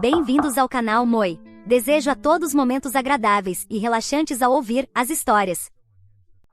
Bem-vindos ao canal Moi. Desejo a todos momentos agradáveis e relaxantes ao ouvir as histórias.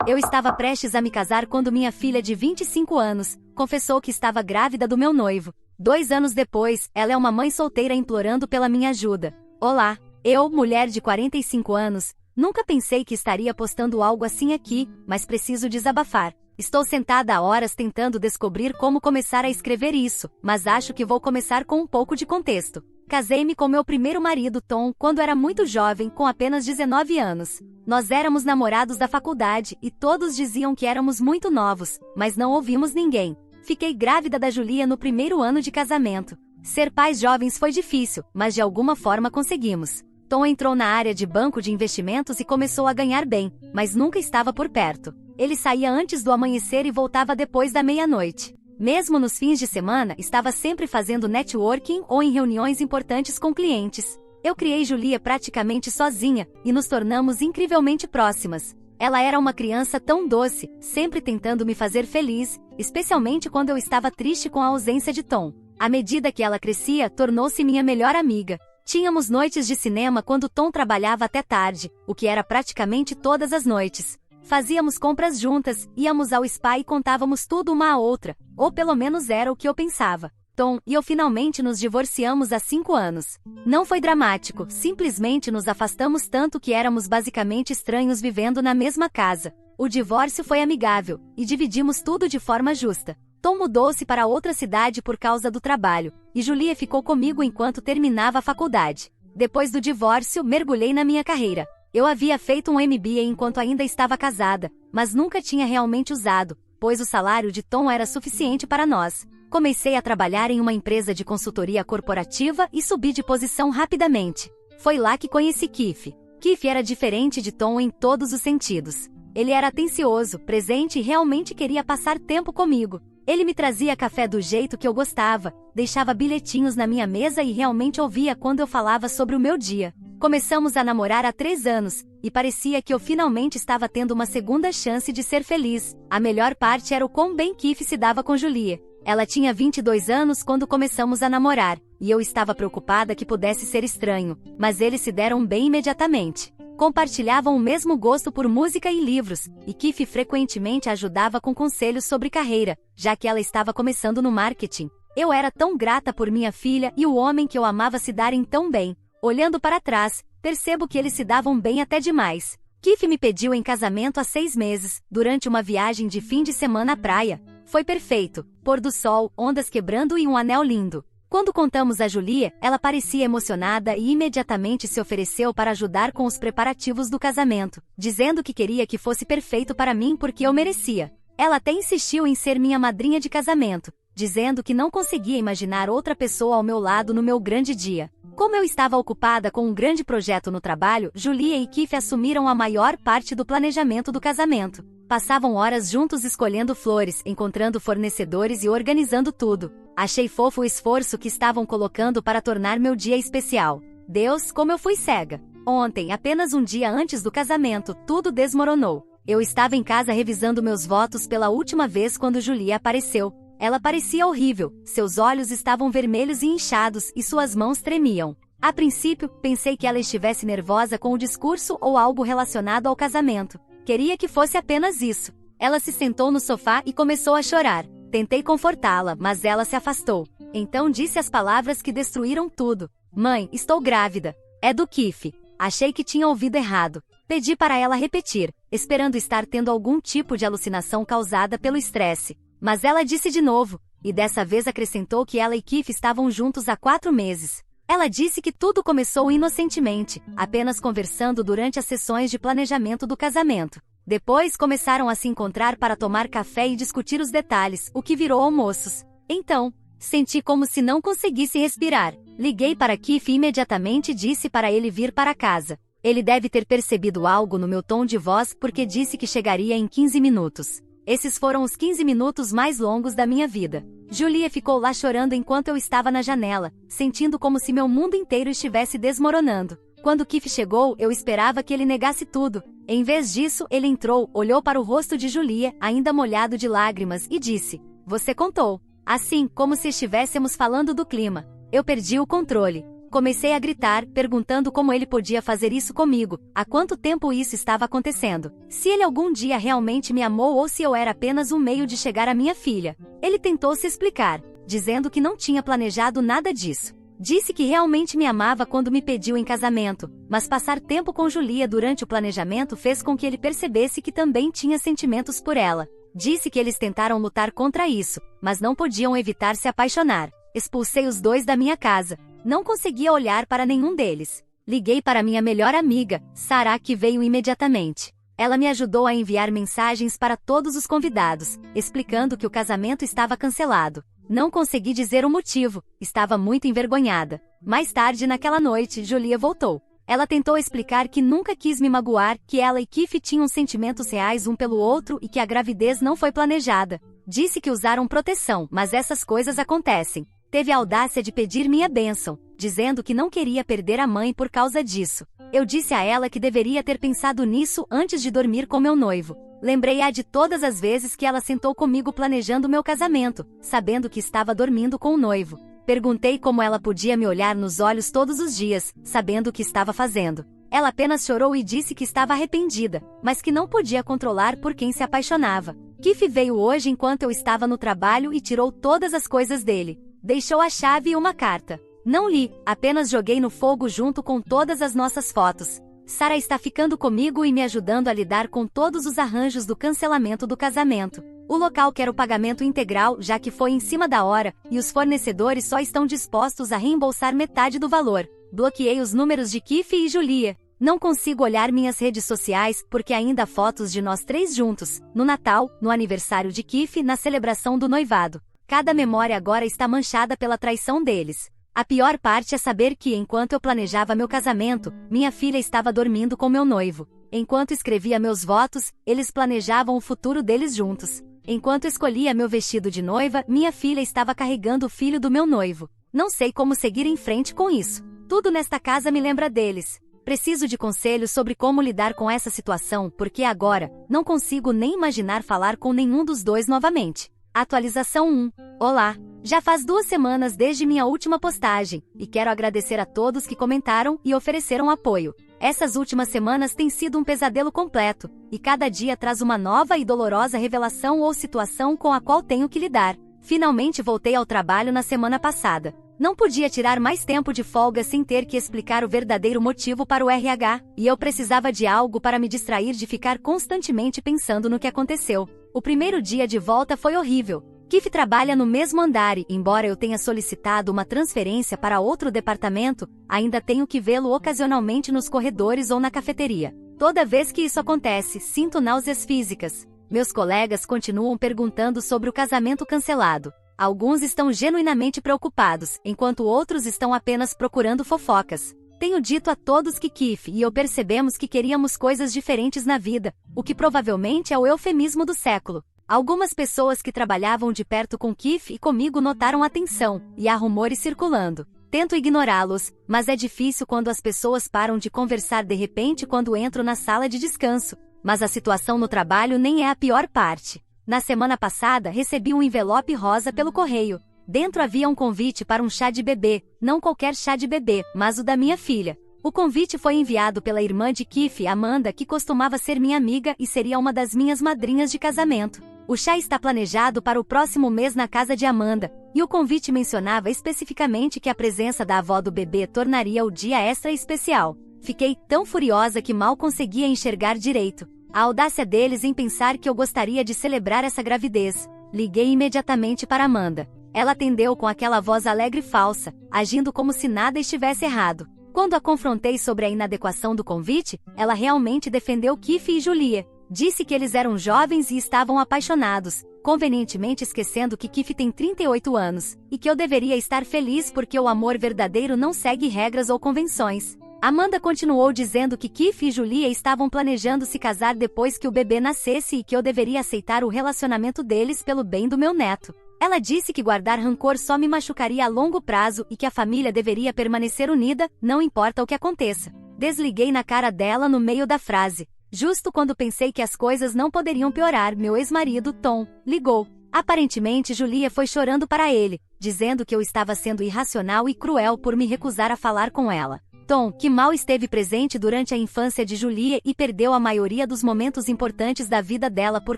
Eu estava prestes a me casar quando minha filha de 25 anos confessou que estava grávida do meu noivo. 2 anos depois, ela é uma mãe solteira implorando pela minha ajuda. Olá, eu, mulher de 45 anos, nunca pensei que estaria postando algo assim aqui, mas preciso desabafar. Estou sentada há horas tentando descobrir como começar a escrever isso, mas acho que vou começar com um pouco de contexto. Casei-me com meu primeiro marido, Tom, quando era muito jovem, com apenas 19 anos. Nós éramos namorados da faculdade e todos diziam que éramos muito novos, mas não ouvimos ninguém. Fiquei grávida da Julia no primeiro ano de casamento. Ser pais jovens foi difícil, mas de alguma forma conseguimos. Tom entrou na área de banco de investimentos e começou a ganhar bem, mas nunca estava por perto. Ele saía antes do amanhecer e voltava depois da meia-noite. Mesmo nos fins de semana, estava sempre fazendo networking ou em reuniões importantes com clientes. Eu criei Julia praticamente sozinha, e nos tornamos incrivelmente próximas. Ela era uma criança tão doce, sempre tentando me fazer feliz, especialmente quando eu estava triste com a ausência de Tom. À medida que ela crescia, tornou-se minha melhor amiga. Tínhamos noites de cinema quando Tom trabalhava até tarde, o que era praticamente todas as noites. Fazíamos compras juntas, íamos ao spa e contávamos tudo uma à outra, ou pelo menos era o que eu pensava. Tom e eu finalmente nos divorciamos há 5 anos. Não foi dramático, simplesmente nos afastamos tanto que éramos basicamente estranhos vivendo na mesma casa. O divórcio foi amigável, e dividimos tudo de forma justa. Tom mudou-se para outra cidade por causa do trabalho, e Julia ficou comigo enquanto terminava a faculdade. Depois do divórcio, mergulhei na minha carreira. Eu havia feito um MBA enquanto ainda estava casada, mas nunca tinha realmente usado, pois o salário de Tom era suficiente para nós. Comecei a trabalhar em uma empresa de consultoria corporativa e subi de posição rapidamente. Foi lá que conheci Keith. Keith era diferente de Tom em todos os sentidos. Ele era atencioso, presente e realmente queria passar tempo comigo. Ele me trazia café do jeito que eu gostava, deixava bilhetinhos na minha mesa e realmente ouvia quando eu falava sobre o meu dia. Começamos a namorar há 3 anos, e parecia que eu finalmente estava tendo uma segunda chance de ser feliz. A melhor parte era o quão bem Keith se dava com Julia. Ela tinha 22 anos quando começamos a namorar, e eu estava preocupada que pudesse ser estranho, mas eles se deram bem imediatamente. Compartilhavam o mesmo gosto por música e livros, e Keith frequentemente ajudava com conselhos sobre carreira, já que ela estava começando no marketing. Eu era tão grata por minha filha e o homem que eu amava se darem tão bem. Olhando para trás, percebo que eles se davam bem até demais. Keith me pediu em casamento há 6 meses, durante uma viagem de fim de semana à praia. Foi perfeito, pôr do sol, ondas quebrando e um anel lindo. Quando contamos a Julia, ela parecia emocionada e imediatamente se ofereceu para ajudar com os preparativos do casamento, dizendo que queria que fosse perfeito para mim porque eu merecia. Ela até insistiu em ser minha madrinha de casamento, dizendo que não conseguia imaginar outra pessoa ao meu lado no meu grande dia. Como eu estava ocupada com um grande projeto no trabalho, Julia e Keith assumiram a maior parte do planejamento do casamento. Passavam horas juntos escolhendo flores, encontrando fornecedores e organizando tudo. Achei fofo o esforço que estavam colocando para tornar meu dia especial. Deus, como eu fui cega! Ontem, apenas um dia antes do casamento, tudo desmoronou. Eu estava em casa revisando meus votos pela última vez quando Julia apareceu. Ela parecia horrível, seus olhos estavam vermelhos e inchados e suas mãos tremiam. A princípio, pensei que ela estivesse nervosa com o discurso ou algo relacionado ao casamento. Queria que fosse apenas isso. Ela se sentou no sofá e começou a chorar. Tentei confortá-la, mas ela se afastou. Então disse as palavras que destruíram tudo. Mãe, estou grávida. É do Keith. Achei que tinha ouvido errado. Pedi para ela repetir, esperando estar tendo algum tipo de alucinação causada pelo estresse. Mas ela disse de novo, e dessa vez acrescentou que ela e Keith estavam juntos há 4 meses. Ela disse que tudo começou inocentemente, apenas conversando durante as sessões de planejamento do casamento. Depois começaram a se encontrar para tomar café e discutir os detalhes, o que virou almoços. Então, senti como se não conseguisse respirar. Liguei para Keith e imediatamente disse para ele vir para casa. Ele deve ter percebido algo no meu tom de voz porque disse que chegaria em 15 minutos. Esses foram os 15 minutos mais longos da minha vida. Julia ficou lá chorando enquanto eu estava na janela, sentindo como se meu mundo inteiro estivesse desmoronando. Quando Keith chegou, eu esperava que ele negasse tudo. Em vez disso, ele entrou, olhou para o rosto de Julia, ainda molhado de lágrimas, e disse: "Você contou." Assim, como se estivéssemos falando do clima. Eu perdi o controle. Comecei a gritar, perguntando como ele podia fazer isso comigo, há quanto tempo isso estava acontecendo, se ele algum dia realmente me amou ou se eu era apenas um meio de chegar à minha filha. Ele tentou se explicar, dizendo que não tinha planejado nada disso. Disse que realmente me amava quando me pediu em casamento, mas passar tempo com Julia durante o planejamento fez com que ele percebesse que também tinha sentimentos por ela. Disse que eles tentaram lutar contra isso, mas não podiam evitar se apaixonar. Expulsei os dois da minha casa. Não conseguia olhar para nenhum deles. Liguei para minha melhor amiga, Sarah, que veio imediatamente. Ela me ajudou a enviar mensagens para todos os convidados, explicando que o casamento estava cancelado. Não consegui dizer o motivo, estava muito envergonhada. Mais tarde naquela noite, Julia voltou. Ela tentou explicar que nunca quis me magoar, que ela e Keith tinham sentimentos reais um pelo outro e que a gravidez não foi planejada. Disse que usaram proteção, mas essas coisas acontecem. Teve a audácia de pedir minha bênção, dizendo que não queria perder a mãe por causa disso. Eu disse a ela que deveria ter pensado nisso antes de dormir com meu noivo. Lembrei-a de todas as vezes que ela sentou comigo planejando meu casamento, sabendo que estava dormindo com o noivo. Perguntei como ela podia me olhar nos olhos todos os dias, sabendo o que estava fazendo. Ela apenas chorou e disse que estava arrependida, mas que não podia controlar por quem se apaixonava. Keith veio hoje enquanto eu estava no trabalho e tirou todas as coisas dele. Deixou a chave e uma carta. Não li, apenas joguei no fogo junto com todas as nossas fotos. Sarah está ficando comigo e me ajudando a lidar com todos os arranjos do cancelamento do casamento. O local quer o pagamento integral, já que foi em cima da hora, e os fornecedores só estão dispostos a reembolsar metade do valor. Bloqueei os números de Keith e Julia. Não consigo olhar minhas redes sociais, porque ainda há fotos de nós três juntos, no Natal, no aniversário de Keith, na celebração do noivado. Cada memória agora está manchada pela traição deles. A pior parte é saber que, enquanto eu planejava meu casamento, minha filha estava dormindo com meu noivo. Enquanto escrevia meus votos, eles planejavam o futuro deles juntos. Enquanto escolhia meu vestido de noiva, minha filha estava carregando o filho do meu noivo. Não sei como seguir em frente com isso. Tudo nesta casa me lembra deles. Preciso de conselhos sobre como lidar com essa situação, porque agora, não consigo nem imaginar falar com nenhum dos dois novamente. Atualização 1. Olá! Já faz 2 semanas desde minha última postagem, e quero agradecer a todos que comentaram e ofereceram apoio. Essas últimas semanas têm sido um pesadelo completo, e cada dia traz uma nova e dolorosa revelação ou situação com a qual tenho que lidar. Finalmente voltei ao trabalho na semana passada. Não podia tirar mais tempo de folga sem ter que explicar o verdadeiro motivo para o RH, e eu precisava de algo para me distrair de ficar constantemente pensando no que aconteceu. O primeiro dia de volta foi horrível. Keith trabalha no mesmo andar e, embora eu tenha solicitado uma transferência para outro departamento, ainda tenho que vê-lo ocasionalmente nos corredores ou na cafeteria. Toda vez que isso acontece, sinto náuseas físicas. Meus colegas continuam perguntando sobre o casamento cancelado. Alguns estão genuinamente preocupados, enquanto outros estão apenas procurando fofocas. Tenho dito a todos que Keith e eu percebemos que queríamos coisas diferentes na vida, o que provavelmente é o eufemismo do século. Algumas pessoas que trabalhavam de perto com Keith e comigo notaram a tensão, e há rumores circulando. Tento ignorá-los, mas é difícil quando as pessoas param de conversar de repente quando entro na sala de descanso. Mas a situação no trabalho nem é a pior parte. Na semana passada recebi um envelope rosa pelo correio. Dentro havia um convite para um chá de bebê, não qualquer chá de bebê, mas o da minha filha. O convite foi enviado pela irmã de Keith, Amanda, que costumava ser minha amiga e seria uma das minhas madrinhas de casamento. O chá está planejado para o próximo mês na casa de Amanda, e o convite mencionava especificamente que a presença da avó do bebê tornaria o dia extra especial. Fiquei tão furiosa que mal conseguia enxergar direito. A audácia deles em pensar que eu gostaria de celebrar essa gravidez. Liguei imediatamente para Amanda. Ela atendeu com aquela voz alegre e falsa, agindo como se nada estivesse errado. Quando a confrontei sobre a inadequação do convite, ela realmente defendeu Keith e Julia. Disse que eles eram jovens e estavam apaixonados, convenientemente esquecendo que Keith tem 38 anos, e que eu deveria estar feliz porque o amor verdadeiro não segue regras ou convenções. Amanda continuou dizendo que Keith e Julia estavam planejando se casar depois que o bebê nascesse e que eu deveria aceitar o relacionamento deles pelo bem do meu neto. Ela disse que guardar rancor só me machucaria a longo prazo e que a família deveria permanecer unida, não importa o que aconteça. Desliguei na cara dela no meio da frase. Justo quando pensei que as coisas não poderiam piorar, meu ex-marido, Tom, ligou. Aparentemente Julia foi chorando para ele, dizendo que eu estava sendo irracional e cruel por me recusar a falar com ela. Tom, que mal esteve presente durante a infância de Julia e perdeu a maioria dos momentos importantes da vida dela por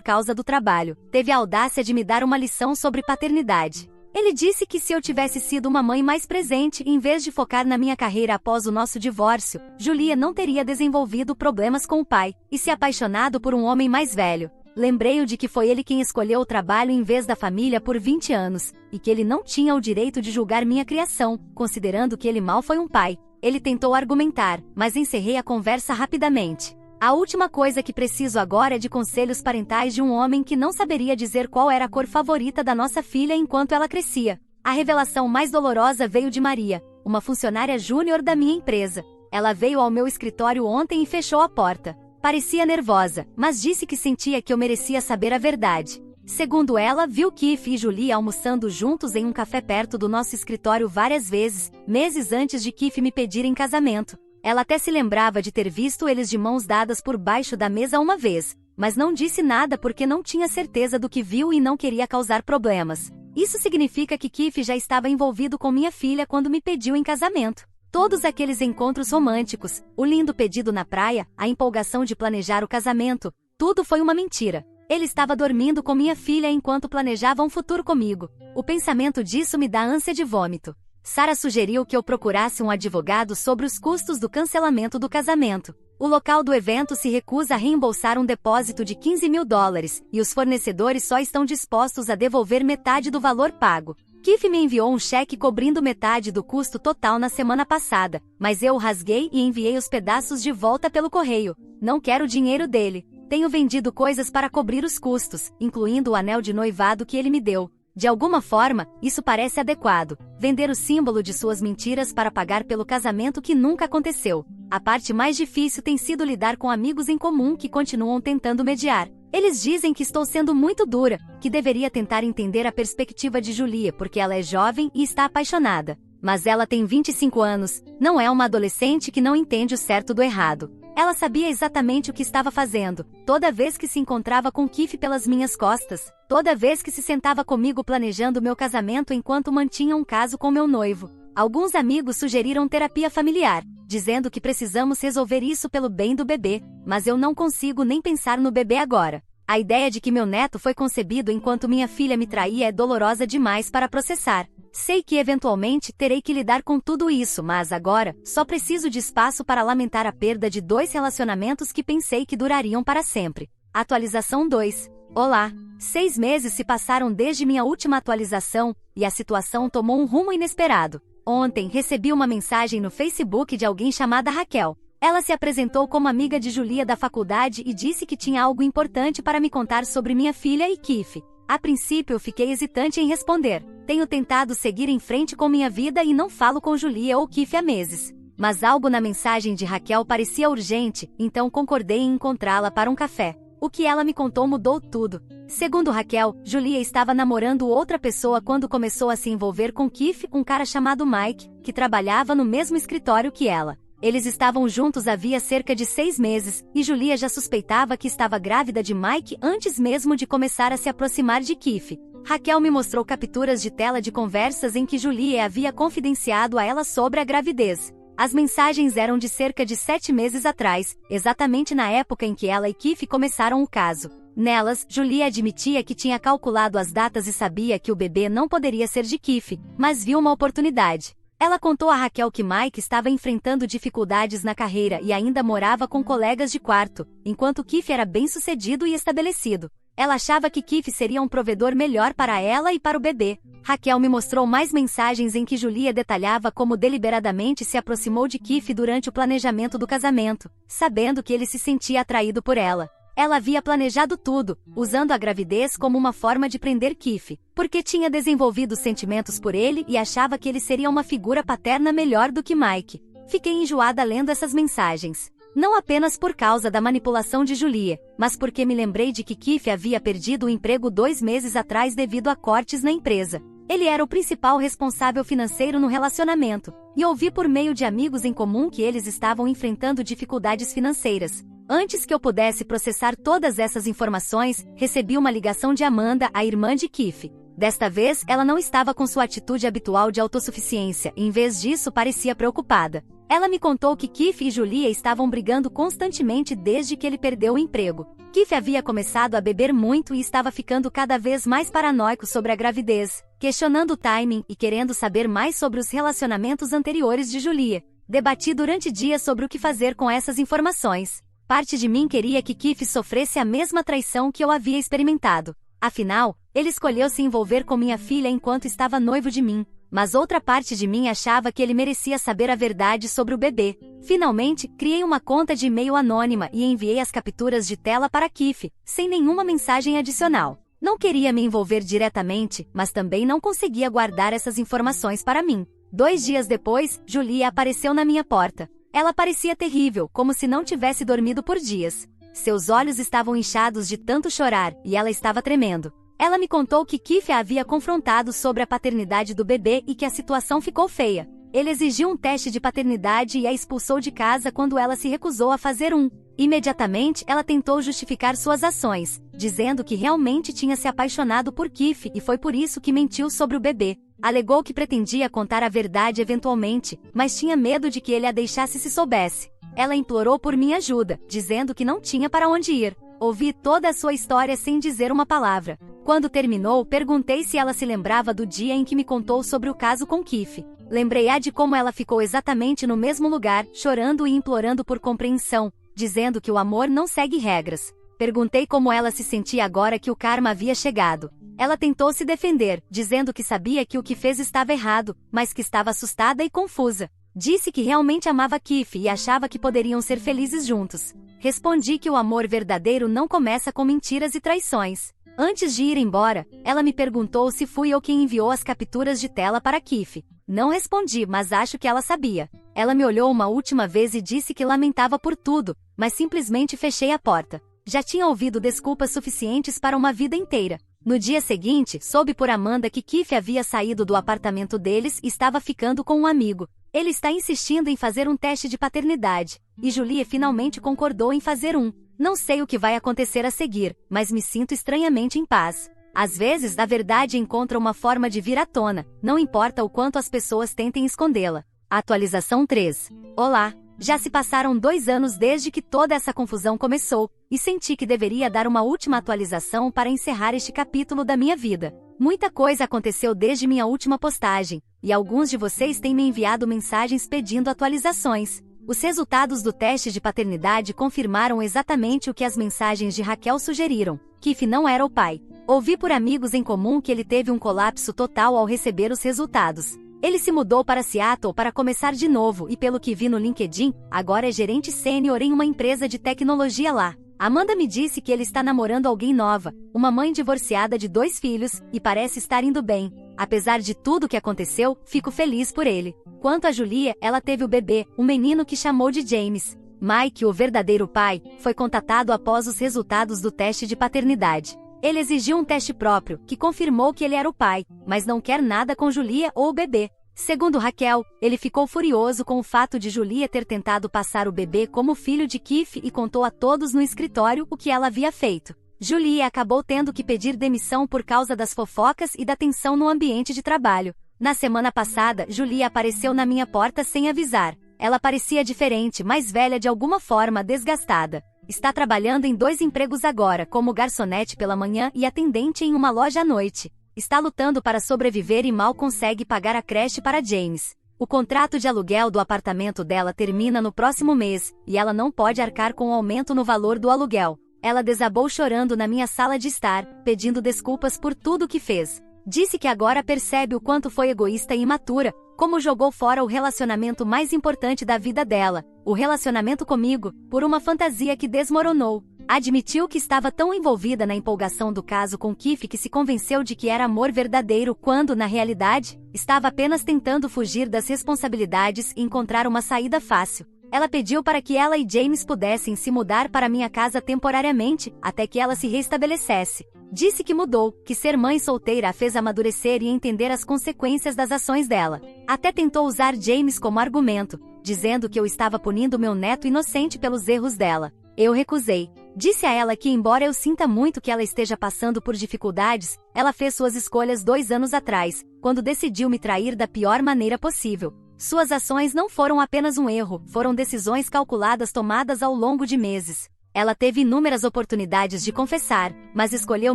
causa do trabalho, teve a audácia de me dar uma lição sobre paternidade. Ele disse que se eu tivesse sido uma mãe mais presente em vez de focar na minha carreira após o nosso divórcio, Julia não teria desenvolvido problemas com o pai e se apaixonado por um homem mais velho. Lembrei-o de que foi ele quem escolheu o trabalho em vez da família por 20 anos, e que ele não tinha o direito de julgar minha criação, considerando que ele mal foi um pai. Ele tentou argumentar, mas encerrei a conversa rapidamente. A última coisa que preciso agora é de conselhos parentais de um homem que não saberia dizer qual era a cor favorita da nossa filha enquanto ela crescia. A revelação mais dolorosa veio de Maria, uma funcionária júnior da minha empresa. Ela veio ao meu escritório ontem e fechou a porta. Parecia nervosa, mas disse que sentia que eu merecia saber a verdade. Segundo ela, viu Keith e Julia almoçando juntos em um café perto do nosso escritório várias vezes, meses antes de Keith me pedir em casamento. Ela até se lembrava de ter visto eles de mãos dadas por baixo da mesa uma vez, mas não disse nada porque não tinha certeza do que viu e não queria causar problemas. Isso significa que Keith já estava envolvido com minha filha quando me pediu em casamento. Todos aqueles encontros românticos, o lindo pedido na praia, a empolgação de planejar o casamento, tudo foi uma mentira. Ele estava dormindo com minha filha enquanto planejava um futuro comigo. O pensamento disso me dá ânsia de vômito. Sarah sugeriu que eu procurasse um advogado sobre os custos do cancelamento do casamento. O local do evento se recusa a reembolsar um depósito de $15.000, e os fornecedores só estão dispostos a devolver metade do valor pago. Keith me enviou um cheque cobrindo metade do custo total na semana passada, mas eu o rasguei e enviei os pedaços de volta pelo correio. Não quero o dinheiro dele. Tenho vendido coisas para cobrir os custos, incluindo o anel de noivado que ele me deu. De alguma forma, isso parece adequado. Vender o símbolo de suas mentiras para pagar pelo casamento que nunca aconteceu. A parte mais difícil tem sido lidar com amigos em comum que continuam tentando mediar. Eles dizem que estou sendo muito dura, que deveria tentar entender a perspectiva de Julia porque ela é jovem e está apaixonada. Mas ela tem 25 anos, não é uma adolescente que não entende o certo do errado. Ela sabia exatamente o que estava fazendo, toda vez que se encontrava com Keith pelas minhas costas, toda vez que se sentava comigo planejando meu casamento enquanto mantinha um caso com meu noivo. Alguns amigos sugeriram terapia familiar, dizendo que precisamos resolver isso pelo bem do bebê, mas eu não consigo nem pensar no bebê agora. A ideia de que meu neto foi concebido enquanto minha filha me traía é dolorosa demais para processar. Sei que eventualmente terei que lidar com tudo isso, mas agora, só preciso de espaço para lamentar a perda de 2 relacionamentos que pensei que durariam para sempre. Atualização 2. Olá! 6 meses se passaram desde minha última atualização, e a situação tomou um rumo inesperado. Ontem recebi uma mensagem no Facebook de alguém chamada Raquel. Ela se apresentou como amiga de Julia da faculdade e disse que tinha algo importante para me contar sobre minha filha e Keith. A princípio fiquei hesitante em responder. Tenho tentado seguir em frente com minha vida e não falo com Julia ou Keith há meses. Mas algo na mensagem de Raquel parecia urgente, então concordei em encontrá-la para um café. O que ela me contou mudou tudo. Segundo Raquel, Julia estava namorando outra pessoa quando começou a se envolver com Keith, um cara chamado Mike, que trabalhava no mesmo escritório que ela. Eles estavam juntos havia cerca de 6 meses, e Julia já suspeitava que estava grávida de Mike antes mesmo de começar a se aproximar de Keith. Raquel me mostrou capturas de tela de conversas em que Julia havia confidenciado a ela sobre a gravidez. As mensagens eram de cerca de 7 meses atrás, exatamente na época em que ela e Keith começaram o caso. Nelas, Julia admitia que tinha calculado as datas e sabia que o bebê não poderia ser de Keith, mas viu uma oportunidade. Ela contou a Raquel que Mike estava enfrentando dificuldades na carreira e ainda morava com colegas de quarto, enquanto Keith era bem-sucedido e estabelecido. Ela achava que Keith seria um provedor melhor para ela e para o bebê. Raquel me mostrou mais mensagens em que Julia detalhava como deliberadamente se aproximou de Keith durante o planejamento do casamento, sabendo que ele se sentia atraído por ela. Ela havia planejado tudo, usando a gravidez como uma forma de prender Keith, porque tinha desenvolvido sentimentos por ele e achava que ele seria uma figura paterna melhor do que Mike. Fiquei enjoada lendo essas mensagens. Não apenas por causa da manipulação de Julia, mas porque me lembrei de que Keith havia perdido o emprego 2 meses atrás devido a cortes na empresa. Ele era o principal responsável financeiro no relacionamento, e ouvi por meio de amigos em comum que eles estavam enfrentando dificuldades financeiras. Antes que eu pudesse processar todas essas informações, recebi uma ligação de Amanda, a irmã de Keith. Desta vez, ela não estava com sua atitude habitual de autossuficiência, e em vez disso parecia preocupada. Ela me contou que Keith e Julia estavam brigando constantemente desde que ele perdeu o emprego. Keith havia começado a beber muito e estava ficando cada vez mais paranoico sobre a gravidez, questionando o timing e querendo saber mais sobre os relacionamentos anteriores de Julia. Debati durante dias sobre o que fazer com essas informações. Parte de mim queria que Keith sofresse a mesma traição que eu havia experimentado. Afinal, ele escolheu se envolver com minha filha enquanto estava noivo de mim. Mas outra parte de mim achava que ele merecia saber a verdade sobre o bebê. Finalmente, criei uma conta de e-mail anônima e enviei as capturas de tela para Keith, sem nenhuma mensagem adicional. Não queria me envolver diretamente, mas também não conseguia guardar essas informações para mim. 2 dias depois, Julia apareceu na minha porta. Ela parecia terrível, como se não tivesse dormido por dias. Seus olhos estavam inchados de tanto chorar, e ela estava tremendo. Ela me contou que Keith a havia confrontado sobre a paternidade do bebê e que a situação ficou feia. Ele exigiu um teste de paternidade e a expulsou de casa quando ela se recusou a fazer um. Imediatamente, ela tentou justificar suas ações, dizendo que realmente tinha se apaixonado por Keith e foi por isso que mentiu sobre o bebê. Alegou que pretendia contar a verdade eventualmente, mas tinha medo de que ele a deixasse se soubesse. Ela implorou por minha ajuda, dizendo que não tinha para onde ir. Ouvi toda a sua história sem dizer uma palavra. Quando terminou, perguntei se ela se lembrava do dia em que me contou sobre o caso com Keith. Lembrei-a de como ela ficou exatamente no mesmo lugar, chorando e implorando por compreensão, dizendo que o amor não segue regras. Perguntei como ela se sentia agora que o karma havia chegado. Ela tentou se defender, dizendo que sabia que o que fez estava errado, mas que estava assustada e confusa. Disse que realmente amava Keith e achava que poderiam ser felizes juntos. Respondi que o amor verdadeiro não começa com mentiras e traições. Antes de ir embora, ela me perguntou se fui eu quem enviou as capturas de tela para Keith. Não respondi, mas acho que ela sabia. Ela me olhou uma última vez e disse que lamentava por tudo, mas simplesmente fechei a porta. Já tinha ouvido desculpas suficientes para uma vida inteira. No dia seguinte, soube por Amanda que Keith havia saído do apartamento deles e estava ficando com um amigo. Ele está insistindo em fazer um teste de paternidade, e Julia finalmente concordou em fazer um. Não sei o que vai acontecer a seguir, mas me sinto estranhamente em paz. Às vezes, a verdade encontra uma forma de vir à tona, não importa o quanto as pessoas tentem escondê-la. Atualização 3. Olá! Já se passaram 2 anos desde que toda essa confusão começou, e senti que deveria dar uma última atualização para encerrar este capítulo da minha vida. Muita coisa aconteceu desde minha última postagem, e alguns de vocês têm me enviado mensagens pedindo atualizações. Os resultados do teste de paternidade confirmaram exatamente o que as mensagens de Raquel sugeriram: Keith não era o pai. Ouvi por amigos em comum que ele teve um colapso total ao receber os resultados. Ele se mudou para Seattle para começar de novo e, pelo que vi no LinkedIn, agora é gerente sênior em uma empresa de tecnologia lá. Amanda me disse que ele está namorando alguém nova, uma mãe divorciada de 2 filhos, e parece estar indo bem. Apesar de tudo que aconteceu, fico feliz por ele. Quanto a Julia, ela teve o bebê, um menino que chamou de James. Mike, o verdadeiro pai, foi contatado após os resultados do teste de paternidade. Ele exigiu um teste próprio, que confirmou que ele era o pai, mas não quer nada com Julia ou o bebê. Segundo Raquel, ele ficou furioso com o fato de Julia ter tentado passar o bebê como filho de Keith e contou a todos no escritório o que ela havia feito. Julia acabou tendo que pedir demissão por causa das fofocas e da tensão no ambiente de trabalho. Na semana passada, Julia apareceu na minha porta sem avisar. Ela parecia diferente, mais velha de alguma forma, desgastada. Está trabalhando em 2 empregos agora, como garçonete pela manhã e atendente em uma loja à noite. Está lutando para sobreviver e mal consegue pagar a creche para James. O contrato de aluguel do apartamento dela termina no próximo mês, e ela não pode arcar com o aumento no valor do aluguel. Ela desabou chorando na minha sala de estar, pedindo desculpas por tudo que fez. Disse que agora percebe o quanto foi egoísta e imatura, como jogou fora o relacionamento mais importante da vida dela, o relacionamento comigo, por uma fantasia que desmoronou. Admitiu que estava tão envolvida na empolgação do caso com Keith que se convenceu de que era amor verdadeiro quando, na realidade, estava apenas tentando fugir das responsabilidades e encontrar uma saída fácil. Ela pediu para que ela e James pudessem se mudar para minha casa temporariamente, até que ela se restabelecesse. Disse que mudou, que ser mãe solteira a fez amadurecer e entender as consequências das ações dela. Até tentou usar James como argumento, dizendo que eu estava punindo meu neto inocente pelos erros dela. Eu recusei. Disse a ela que, embora eu sinta muito que ela esteja passando por dificuldades, ela fez suas escolhas 2 anos atrás, quando decidiu me trair da pior maneira possível. Suas ações não foram apenas um erro, foram decisões calculadas tomadas ao longo de meses. Ela teve inúmeras oportunidades de confessar, mas escolheu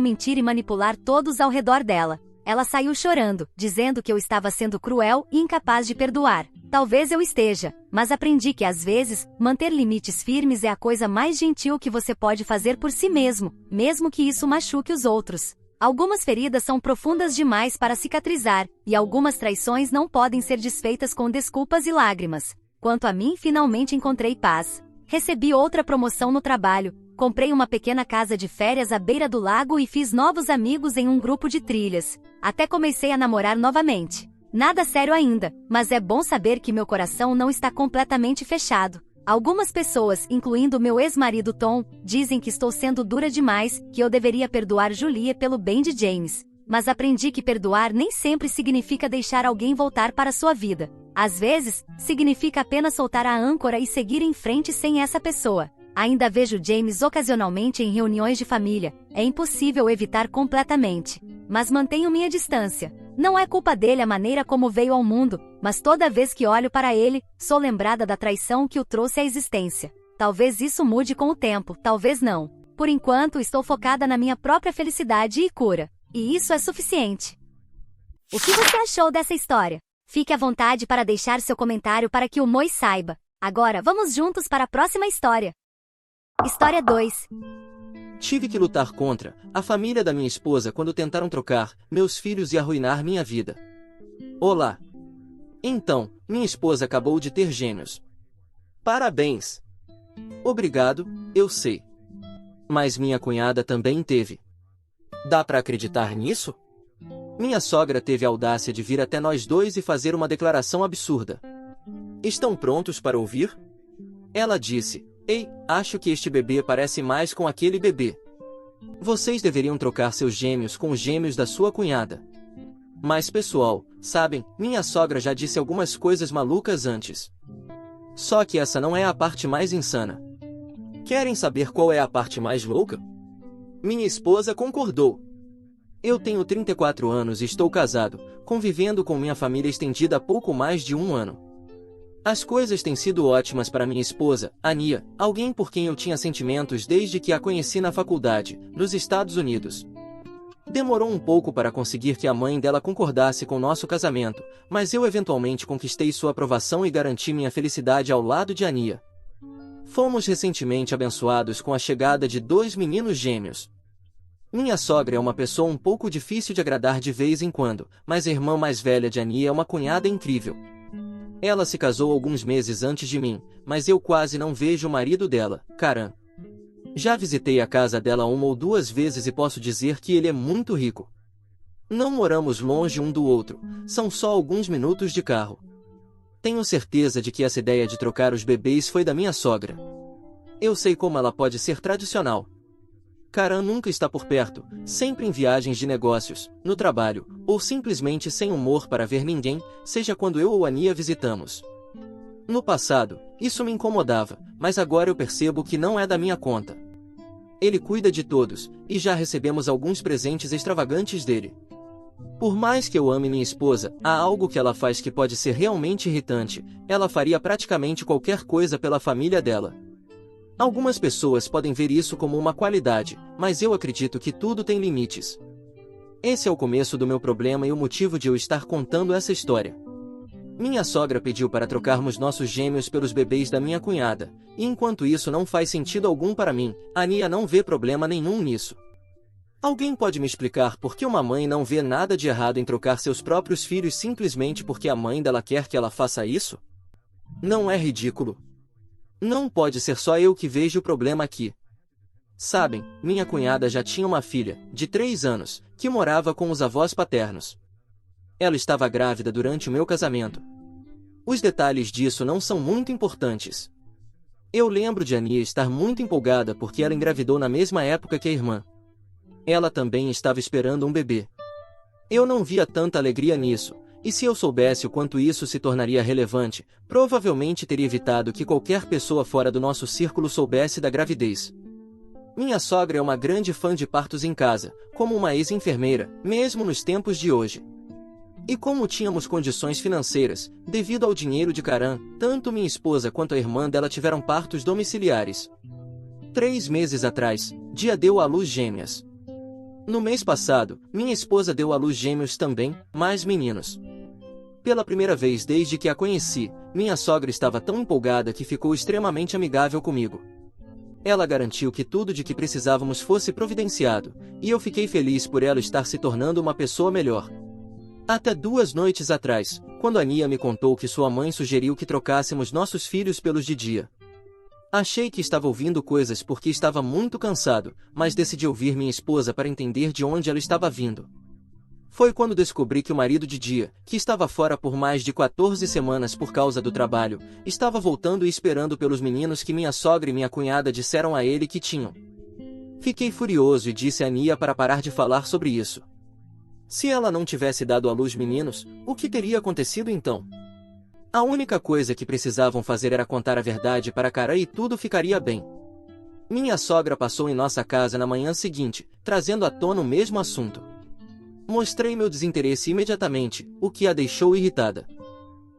mentir e manipular todos ao redor dela. Ela saiu chorando, dizendo que eu estava sendo cruel e incapaz de perdoar. Talvez eu esteja, mas aprendi que às vezes, manter limites firmes é a coisa mais gentil que você pode fazer por si mesmo, mesmo que isso machuque os outros. Algumas feridas são profundas demais para cicatrizar, e algumas traições não podem ser desfeitas com desculpas e lágrimas. Quanto a mim, finalmente encontrei paz. Recebi outra promoção no trabalho, comprei uma pequena casa de férias à beira do lago e fiz novos amigos em um grupo de trilhas. Até comecei a namorar novamente. Nada sério ainda, mas é bom saber que meu coração não está completamente fechado. Algumas pessoas, incluindo meu ex-marido Tom, dizem que estou sendo dura demais, que eu deveria perdoar Julie pelo bem de James. Mas aprendi que perdoar nem sempre significa deixar alguém voltar para sua vida. Às vezes, significa apenas soltar a âncora e seguir em frente sem essa pessoa. Ainda vejo James ocasionalmente em reuniões de família. É impossível evitar completamente. Mas mantenho minha distância. Não é culpa dele a maneira como veio ao mundo, mas toda vez que olho para ele, sou lembrada da traição que o trouxe à existência. Talvez isso mude com o tempo, talvez não. Por enquanto, estou focada na minha própria felicidade e cura. E isso é suficiente. O que você achou dessa história? Fique à vontade para deixar seu comentário para que o Moi saiba. Agora, vamos juntos para a próxima história. História 2. Tive que lutar contra a família da minha esposa quando tentaram trocar meus filhos e arruinar minha vida. Olá! Então, minha esposa acabou de ter gêmeos. Parabéns! Obrigado, eu sei. Mas minha cunhada também teve. Dá pra acreditar nisso? Minha sogra teve a audácia de vir até nós dois e fazer uma declaração absurda. Estão prontos para ouvir? Ela disse: "Ei, acho que este bebê parece mais com aquele bebê. Vocês deveriam trocar seus gêmeos com os gêmeos da sua cunhada." Mas pessoal, sabem, minha sogra já disse algumas coisas malucas antes. Só que essa não é a parte mais insana. Querem saber qual é a parte mais louca? Minha esposa concordou. Eu tenho 34 anos e estou casado, convivendo com minha família estendida há pouco mais de 1 ano. As coisas têm sido ótimas para minha esposa, Ania, alguém por quem eu tinha sentimentos desde que a conheci na faculdade, nos Estados Unidos. Demorou um pouco para conseguir que a mãe dela concordasse com nosso casamento, mas eu eventualmente conquistei sua aprovação e garanti minha felicidade ao lado de Ania. Fomos recentemente abençoados com a chegada de 2 meninos gêmeos. Minha sogra é uma pessoa um pouco difícil de agradar de vez em quando, mas a irmã mais velha de Ania é uma cunhada incrível. Ela se casou alguns meses antes de mim, mas eu quase não vejo o marido dela, Karan. Já visitei a casa dela 1 ou 2 vezes e posso dizer que ele é muito rico. Não moramos longe um do outro, são só alguns minutos de carro. Tenho certeza de que essa ideia de trocar os bebês foi da minha sogra. Eu sei como ela pode ser tradicional. Karan nunca está por perto, sempre em viagens de negócios, no trabalho, ou simplesmente sem humor para ver ninguém, seja quando eu ou Ania visitamos. No passado, isso me incomodava, mas agora eu percebo que não é da minha conta. Ele cuida de todos, e já recebemos alguns presentes extravagantes dele. Por mais que eu ame minha esposa, há algo que ela faz que pode ser realmente irritante. Ela faria praticamente qualquer coisa pela família dela. Algumas pessoas podem ver isso como uma qualidade, mas eu acredito que tudo tem limites. Esse é o começo do meu problema e o motivo de eu estar contando essa história. Minha sogra pediu para trocarmos nossos gêmeos pelos bebês da minha cunhada, e enquanto isso não faz sentido algum para mim, Ania não vê problema nenhum nisso. Alguém pode me explicar por que uma mãe não vê nada de errado em trocar seus próprios filhos simplesmente porque a mãe dela quer que ela faça isso? Não é ridículo? Não pode ser só eu que vejo o problema aqui. Sabem, minha cunhada já tinha uma filha, de 3 anos, que morava com os avós paternos. Ela estava grávida durante o meu casamento. Os detalhes disso não são muito importantes. Eu lembro de Ania estar muito empolgada porque ela engravidou na mesma época que a irmã. Ela também estava esperando um bebê. Eu não via tanta alegria nisso, e se eu soubesse o quanto isso se tornaria relevante, provavelmente teria evitado que qualquer pessoa fora do nosso círculo soubesse da gravidez. Minha sogra é uma grande fã de partos em casa, como uma ex-enfermeira, mesmo nos tempos de hoje. E como tínhamos condições financeiras, devido ao dinheiro de Karan, tanto minha esposa quanto a irmã dela tiveram partos domiciliares. 3 meses atrás, Dia deu à luz gêmeas. No mês passado, minha esposa deu à luz gêmeos também, mais meninos. Pela primeira vez desde que a conheci, minha sogra estava tão empolgada que ficou extremamente amigável comigo. Ela garantiu que tudo de que precisávamos fosse providenciado, e eu fiquei feliz por ela estar se tornando uma pessoa melhor. Até 2 noites atrás, quando Ania me contou que sua mãe sugeriu que trocássemos nossos filhos pelos de dia. Achei que estava ouvindo coisas porque estava muito cansado, mas decidi ouvir minha esposa para entender de onde ela estava vindo. Foi quando descobri que o marido de dia, que estava fora por mais de 14 semanas por causa do trabalho, estava voltando e esperando pelos meninos que minha sogra e minha cunhada disseram a ele que tinham. Fiquei furioso e disse a Ania para parar de falar sobre isso. Se ela não tivesse dado à luz meninos, o que teria acontecido então? A única coisa que precisavam fazer era contar a verdade para Karan e tudo ficaria bem. Minha sogra passou em nossa casa na manhã seguinte, trazendo à tona o mesmo assunto. Mostrei meu desinteresse imediatamente, o que a deixou irritada.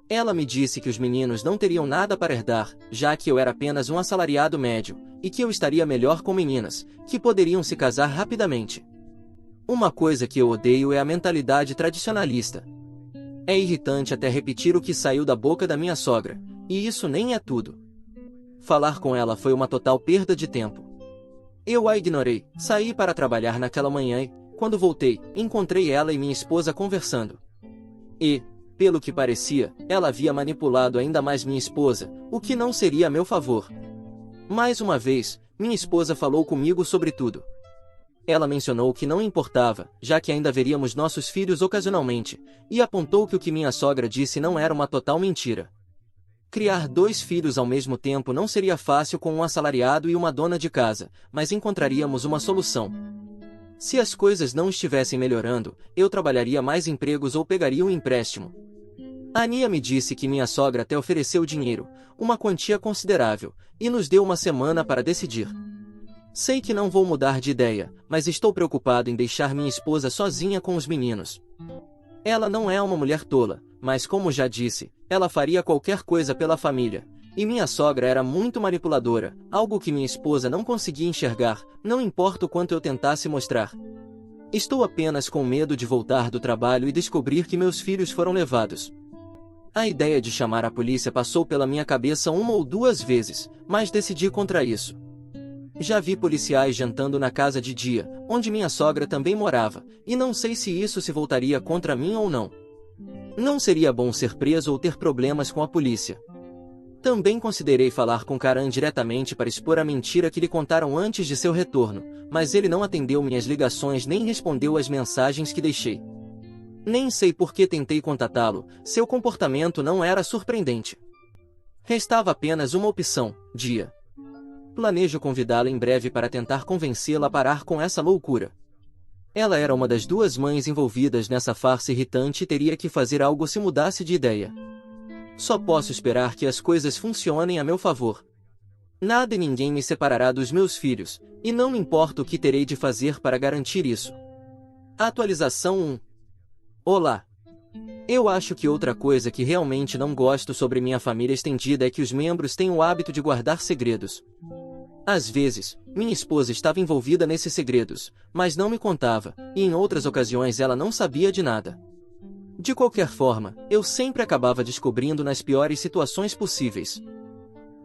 Ela me disse que os meninos não teriam nada para herdar, já que eu era apenas um assalariado médio, e que eu estaria melhor com meninas, que poderiam se casar rapidamente. Uma coisa que eu odeio é a mentalidade tradicionalista. É irritante até repetir o que saiu da boca da minha sogra, e isso nem é tudo. Falar com ela foi uma total perda de tempo. Eu a ignorei, saí para trabalhar naquela manhã e, quando voltei, encontrei ela e minha esposa conversando. E, pelo que parecia, ela havia manipulado ainda mais minha esposa, o que não seria a meu favor. Mais uma vez, minha esposa falou comigo sobre tudo. Ela mencionou que não importava, já que ainda veríamos nossos filhos ocasionalmente, e apontou que o que minha sogra disse não era uma total mentira. Criar 2 filhos ao mesmo tempo não seria fácil com um assalariado e uma dona de casa, mas encontraríamos uma solução. Se as coisas não estivessem melhorando, eu trabalharia mais empregos ou pegaria um empréstimo. A Ania me disse que minha sogra até ofereceu dinheiro, uma quantia considerável, e nos deu uma semana para decidir. Sei que não vou mudar de ideia, mas estou preocupado em deixar minha esposa sozinha com os meninos. Ela não é uma mulher tola, mas como já disse, ela faria qualquer coisa pela família. E minha sogra era muito manipuladora, algo que minha esposa não conseguia enxergar, não importa o quanto eu tentasse mostrar. Estou apenas com medo de voltar do trabalho e descobrir que meus filhos foram levados. A ideia de chamar a polícia passou pela minha cabeça 1 ou 2 vezes, mas decidi contra isso. Já vi policiais jantando na casa de dia, onde minha sogra também morava, e não sei se isso se voltaria contra mim ou não. Não seria bom ser preso ou ter problemas com a polícia. Também considerei falar com Karan diretamente para expor a mentira que lhe contaram antes de seu retorno, mas ele não atendeu minhas ligações nem respondeu às mensagens que deixei. Nem sei por que tentei contatá-lo, seu comportamento não era surpreendente. Restava apenas uma opção, Dia. Planejo convidá-la em breve para tentar convencê-la a parar com essa loucura. Ela era uma das 2 mães envolvidas nessa farsa irritante e teria que fazer algo se mudasse de ideia. Só posso esperar que as coisas funcionem a meu favor. Nada e ninguém me separará dos meus filhos, e não me importa o que terei de fazer para garantir isso. Atualização 1. Olá. Eu acho que outra coisa que realmente não gosto sobre minha família estendida é que os membros têm o hábito de guardar segredos. Às vezes, minha esposa estava envolvida nesses segredos, mas não me contava, e em outras ocasiões ela não sabia de nada. De qualquer forma, eu sempre acabava descobrindo nas piores situações possíveis.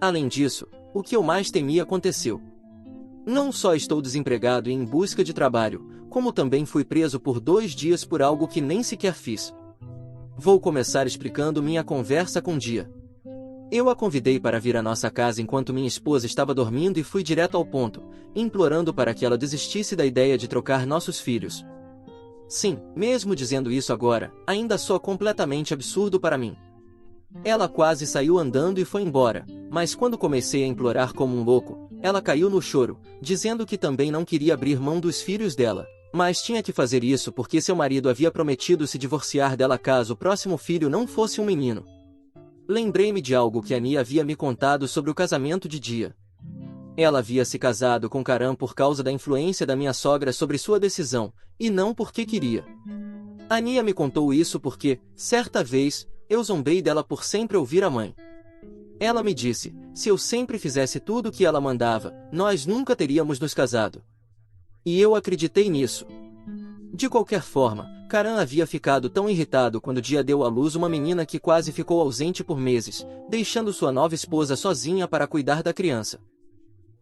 Além disso, o que eu mais temia aconteceu. Não só estou desempregado e em busca de trabalho, como também fui preso por 2 dias por algo que nem sequer fiz. Vou começar explicando minha conversa com Dia. Eu a convidei para vir à nossa casa enquanto minha esposa estava dormindo e fui direto ao ponto, implorando para que ela desistisse da ideia de trocar nossos filhos. Sim, mesmo dizendo isso agora, ainda soa completamente absurdo para mim. Ela quase saiu andando e foi embora, mas quando comecei a implorar como um louco, ela caiu no choro, dizendo que também não queria abrir mão dos filhos dela, Mas tinha que fazer isso porque seu marido havia prometido se divorciar dela caso o próximo filho não fosse um menino. Lembrei-me de algo que Ania havia me contado sobre o casamento de Dia. Ela havia se casado com Karan por causa da influência da minha sogra sobre sua decisão, e não porque queria. Ania me contou isso porque, certa vez, eu zombei dela por sempre ouvir a mãe. Ela me disse, se eu sempre fizesse tudo o que ela mandava, nós nunca teríamos nos casado. E eu acreditei nisso. De qualquer forma, Karan havia ficado tão irritado quando Dia deu à luz uma menina que quase ficou ausente por meses, deixando sua nova esposa sozinha para cuidar da criança.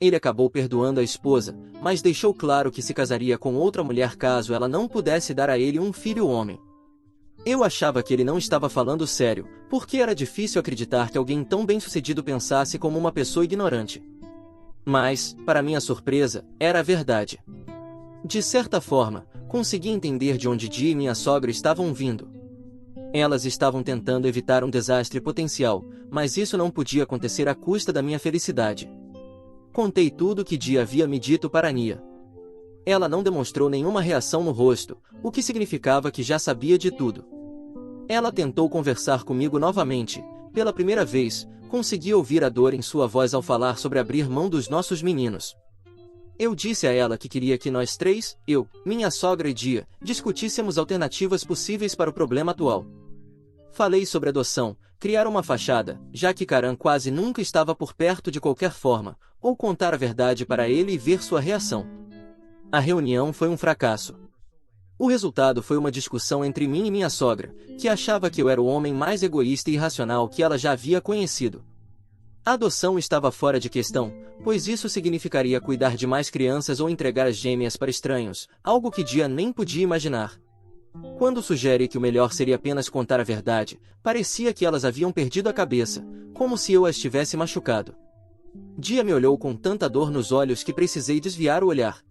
Ele acabou perdoando a esposa, mas deixou claro que se casaria com outra mulher caso ela não pudesse dar a ele um filho homem. Eu achava que ele não estava falando sério, porque era difícil acreditar que alguém tão bem-sucedido pensasse como uma pessoa ignorante. Mas, para minha surpresa, era a verdade. De certa forma, consegui entender de onde Dia e minha sogra estavam vindo. Elas estavam tentando evitar um desastre potencial, mas isso não podia acontecer à custa da minha felicidade. Contei tudo o que Dia havia me dito para Ania. Ela não demonstrou nenhuma reação no rosto, o que significava que já sabia de tudo. Ela tentou conversar comigo novamente. Pela primeira vez, consegui ouvir a dor em sua voz ao falar sobre abrir mão dos nossos meninos. Eu disse a ela que queria que nós três, eu, minha sogra e Dia, discutíssemos alternativas possíveis para o problema atual. Falei sobre adoção, criar uma fachada, já que Karan quase nunca estava por perto de qualquer forma, ou contar a verdade para ele e ver sua reação. A reunião foi um fracasso. O resultado foi uma discussão entre mim e minha sogra, que achava que eu era o homem mais egoísta e irracional que ela já havia conhecido. A adoção estava fora de questão, pois isso significaria cuidar de mais crianças ou entregar as gêmeas para estranhos, algo que Dia nem podia imaginar. Quando sugere que o melhor seria apenas contar a verdade, parecia que elas haviam perdido a cabeça, como se eu as tivesse machucado. Dia me olhou com tanta dor nos olhos que precisei desviar o olhar.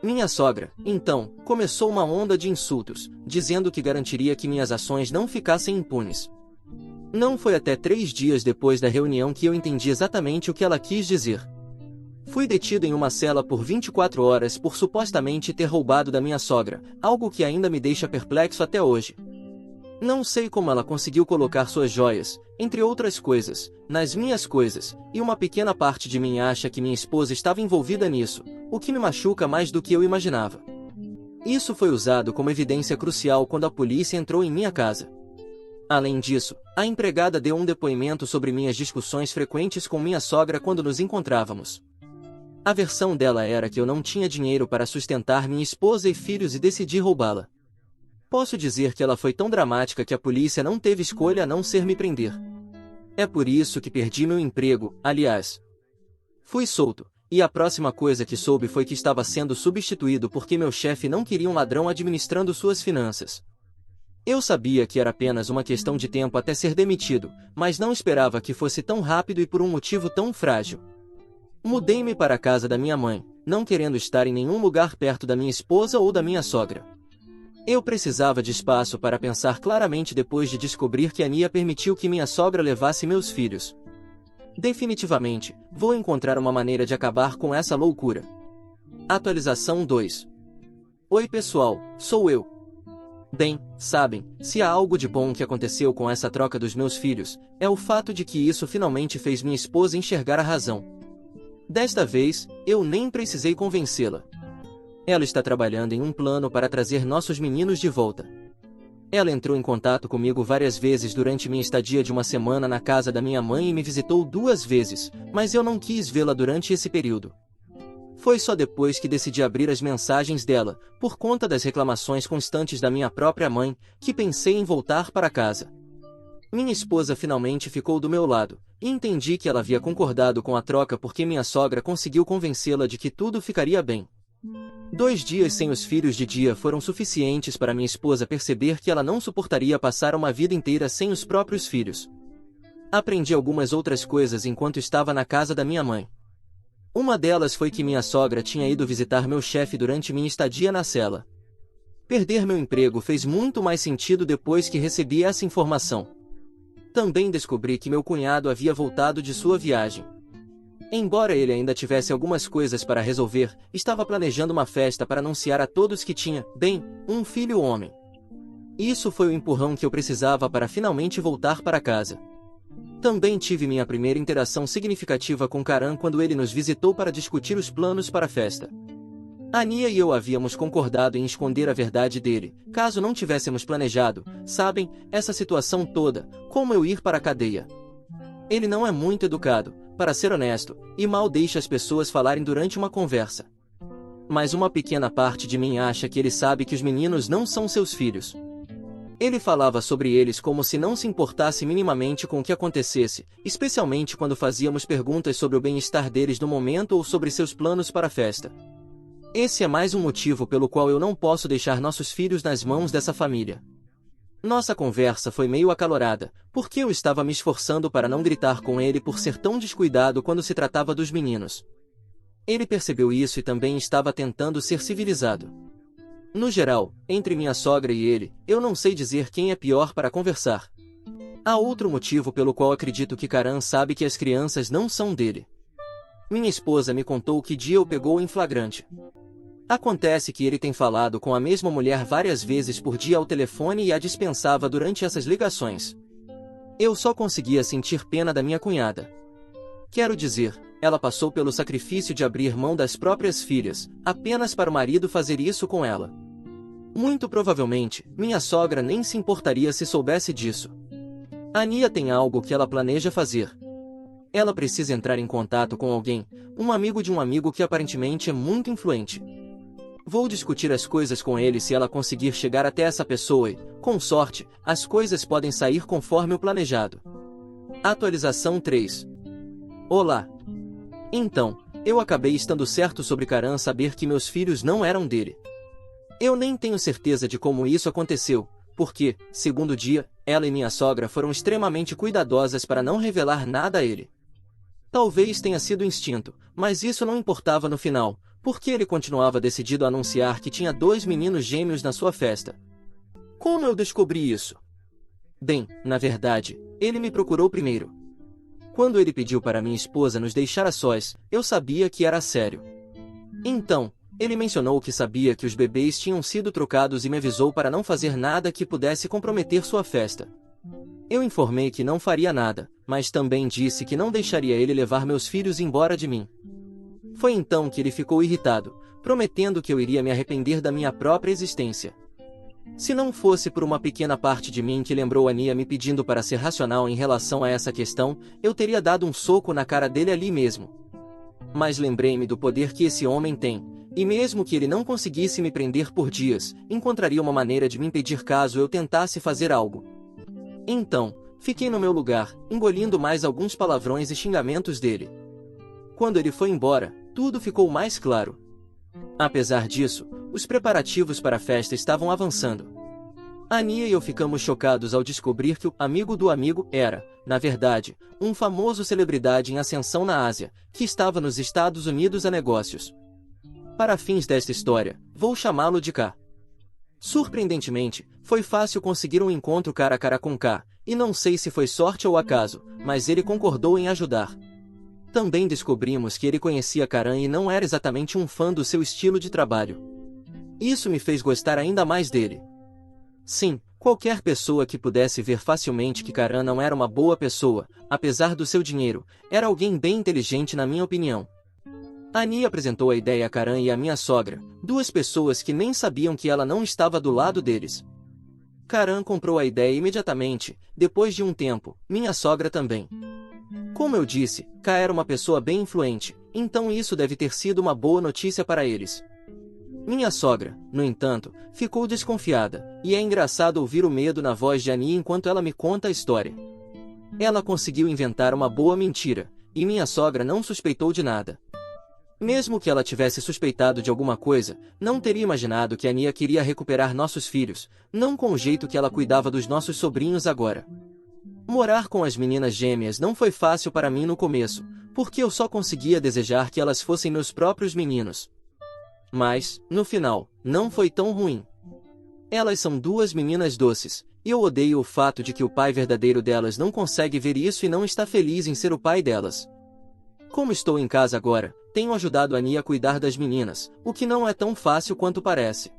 Minha sogra, então, começou uma onda de insultos, dizendo que garantiria que minhas ações não ficassem impunes. Não foi até 3 dias depois da reunião que eu entendi exatamente o que ela quis dizer. Fui detido em uma cela por 24 horas por supostamente ter roubado da minha sogra, algo que ainda me deixa perplexo até hoje. Não sei como ela conseguiu colocar suas joias, entre outras coisas, nas minhas coisas, e uma pequena parte de mim acha que minha esposa estava envolvida nisso, o que me machuca mais do que eu imaginava. Isso foi usado como evidência crucial quando a polícia entrou em minha casa. Além disso, a empregada deu um depoimento sobre minhas discussões frequentes com minha sogra quando nos encontrávamos. A versão dela era que eu não tinha dinheiro para sustentar minha esposa e filhos e decidi roubá-la. Posso dizer que ela foi tão dramática que a polícia não teve escolha a não ser me prender. É por isso que perdi meu emprego, aliás. Fui solto, e a próxima coisa que soube foi que estava sendo substituído porque meu chefe não queria um ladrão administrando suas finanças. Eu sabia que era apenas uma questão de tempo até ser demitido, mas não esperava que fosse tão rápido e por um motivo tão frágil. Mudei-me para a casa da minha mãe, não querendo estar em nenhum lugar perto da minha esposa ou da minha sogra. Eu precisava de espaço para pensar claramente depois de descobrir que Ania permitiu que minha sogra levasse meus filhos. Definitivamente, vou encontrar uma maneira de acabar com essa loucura. Atualização 2. Oi pessoal, sou eu. Bem, sabem, se há algo de bom que aconteceu com essa troca dos meus filhos, é o fato de que isso finalmente fez minha esposa enxergar a razão. Desta vez, eu nem precisei convencê-la. Ela está trabalhando em um plano para trazer nossos meninos de volta. Ela entrou em contato comigo várias vezes durante minha estadia de uma semana na casa da minha mãe e me visitou 2 vezes, mas eu não quis vê-la durante esse período. Foi só depois que decidi abrir as mensagens dela, por conta das reclamações constantes da minha própria mãe, que pensei em voltar para casa. Minha esposa finalmente ficou do meu lado, e entendi que ela havia concordado com a troca porque minha sogra conseguiu convencê-la de que tudo ficaria bem. 2 dias sem os filhos de Dia foram suficientes para minha esposa perceber que ela não suportaria passar uma vida inteira sem os próprios filhos. Aprendi algumas outras coisas enquanto estava na casa da minha mãe. Uma delas foi que minha sogra tinha ido visitar meu chefe durante minha estadia na cela. Perder meu emprego fez muito mais sentido depois que recebi essa informação. Também descobri que meu cunhado havia voltado de sua viagem. Embora ele ainda tivesse algumas coisas para resolver, estava planejando uma festa para anunciar a todos que tinha, bem, um filho homem. Isso foi o empurrão que eu precisava para finalmente voltar para casa. Também tive minha primeira interação significativa com Karan quando ele nos visitou para discutir os planos para a festa. Ania e eu havíamos concordado em esconder a verdade dele, caso não tivéssemos planejado, sabem, essa situação toda, como eu ir para a cadeia. Ele não é muito educado, para ser honesto, e mal deixa as pessoas falarem durante uma conversa. Mas uma pequena parte de mim acha que ele sabe que os meninos não são seus filhos. Ele falava sobre eles como se não se importasse minimamente com o que acontecesse, especialmente quando fazíamos perguntas sobre o bem-estar deles no momento ou sobre seus planos para a festa. Esse é mais um motivo pelo qual eu não posso deixar nossos filhos nas mãos dessa família. Nossa conversa foi meio acalorada, porque eu estava me esforçando para não gritar com ele por ser tão descuidado quando se tratava dos meninos. Ele percebeu isso e também estava tentando ser civilizado. No geral, entre minha sogra e ele, eu não sei dizer quem é pior para conversar. Há outro motivo pelo qual acredito que Karan sabe que as crianças não são dele. Minha esposa me contou que dia o pegou em flagrante. Acontece que ele tem falado com a mesma mulher várias vezes por dia ao telefone e a dispensava durante essas ligações. Eu só conseguia sentir pena da minha cunhada. Quero dizer, ela passou pelo sacrifício de abrir mão das próprias filhas, apenas para o marido fazer isso com ela. Muito provavelmente, minha sogra nem se importaria se soubesse disso. Ania tem algo que ela planeja fazer. Ela precisa entrar em contato com alguém, um amigo de um amigo que aparentemente é muito influente. Vou discutir as coisas com ele se ela conseguir chegar até essa pessoa e, com sorte, as coisas podem sair conforme o planejado. Atualização 3. Olá. Então, eu acabei estando certo sobre Karan saber que meus filhos não eram dele. Eu nem tenho certeza de como isso aconteceu, porque, segundo o dia, ela e minha sogra foram extremamente cuidadosas para não revelar nada a ele. Talvez tenha sido instinto, mas isso não importava no final, porque ele continuava decidido a anunciar que tinha 2 meninos gêmeos na sua festa. Como eu descobri isso? Bem, na verdade, ele me procurou primeiro. Quando ele pediu para minha esposa nos deixar a sós, eu sabia que era sério. Então, ele mencionou que sabia que os bebês tinham sido trocados e me avisou para não fazer nada que pudesse comprometer sua festa. Eu informei que não faria nada, mas também disse que não deixaria ele levar meus filhos embora de mim. Foi então que ele ficou irritado, prometendo que eu iria me arrepender da minha própria existência. Se não fosse por uma pequena parte de mim que lembrou Ania me pedindo para ser racional em relação a essa questão, eu teria dado um soco na cara dele ali mesmo. Mas lembrei-me do poder que esse homem tem, e mesmo que ele não conseguisse me prender por dias, encontraria uma maneira de me impedir caso eu tentasse fazer algo. Então, fiquei no meu lugar, engolindo mais alguns palavrões e xingamentos dele. Quando ele foi embora, tudo ficou mais claro. Apesar disso, os preparativos para a festa estavam avançando. Ania e eu ficamos chocados ao descobrir que o amigo do amigo era, na verdade, um famoso celebridade em ascensão na Ásia, que estava nos Estados Unidos a negócios. Para fins desta história, vou chamá-lo de K. Surpreendentemente, foi fácil conseguir um encontro cara a cara com K, e não sei se foi sorte ou acaso, mas ele concordou em ajudar. Também descobrimos que ele conhecia Karan e não era exatamente um fã do seu estilo de trabalho. Isso me fez gostar ainda mais dele. Sim, qualquer pessoa que pudesse ver facilmente que Karan não era uma boa pessoa, apesar do seu dinheiro, era alguém bem inteligente na minha opinião. Ania apresentou a ideia a Karan e a minha sogra, 2 pessoas que nem sabiam que ela não estava do lado deles. Karan comprou a ideia imediatamente, depois de um tempo, minha sogra também. Como eu disse, K era uma pessoa bem influente, então isso deve ter sido uma boa notícia para eles. Minha sogra, no entanto, ficou desconfiada, e é engraçado ouvir o medo na voz de Ania enquanto ela me conta a história. Ela conseguiu inventar uma boa mentira, e minha sogra não suspeitou de nada. Mesmo que ela tivesse suspeitado de alguma coisa, não teria imaginado que Ania queria recuperar nossos filhos, não com o jeito que ela cuidava dos nossos sobrinhos agora. Morar com as meninas gêmeas não foi fácil para mim no começo, porque eu só conseguia desejar que elas fossem meus próprios meninos. Mas, no final, não foi tão ruim. Elas são 2 meninas doces, e eu odeio o fato de que o pai verdadeiro delas não consegue ver isso e não está feliz em ser o pai delas. Como estou em casa agora, tenho ajudado Ania a cuidar das meninas, o que não é tão fácil quanto parece.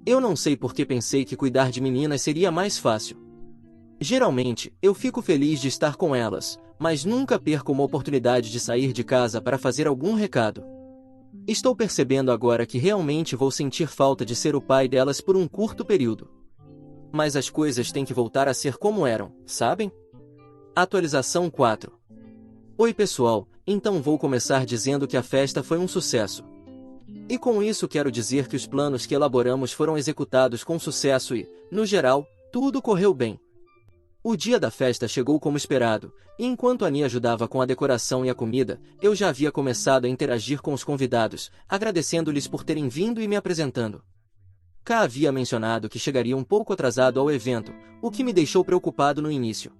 Eu não sei por que pensei que cuidar de meninas seria mais fácil. Geralmente, eu fico feliz de estar com elas, mas nunca perco uma oportunidade de sair de casa para fazer algum recado. Estou percebendo agora que realmente vou sentir falta de ser o pai delas por um curto período. Mas as coisas têm que voltar a ser como eram, sabem? Atualização 4. Oi pessoal, então vou começar dizendo que a festa foi um sucesso. E com isso quero dizer que os planos que elaboramos foram executados com sucesso e, no geral, tudo correu bem. O dia da festa chegou como esperado, e enquanto Ania ajudava com a decoração e a comida, eu já havia começado a interagir com os convidados, agradecendo-lhes por terem vindo e me apresentando. Ká havia mencionado que chegaria um pouco atrasado ao evento, o que me deixou preocupado no início.